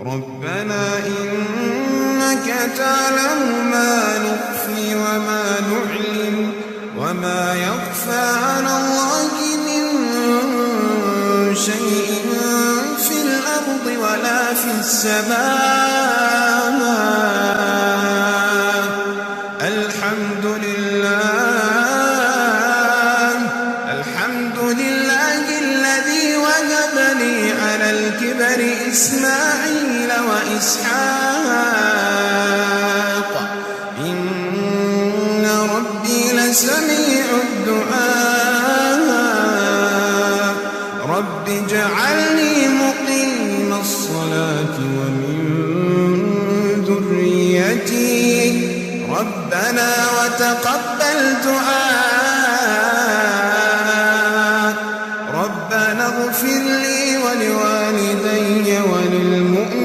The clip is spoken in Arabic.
ربنا إنك تعلم ما نخفي وما نعلن وما يخفى على الله من شيء في الأرض ولا في السماء. الحمد لله الذي وهب لي على الكبر إسماعيل وإسحاق إن ربي لسميع الدعاء. رب اجعلني مقيم الصلاة ومن ذريتي ربنا وتقبل دعاء.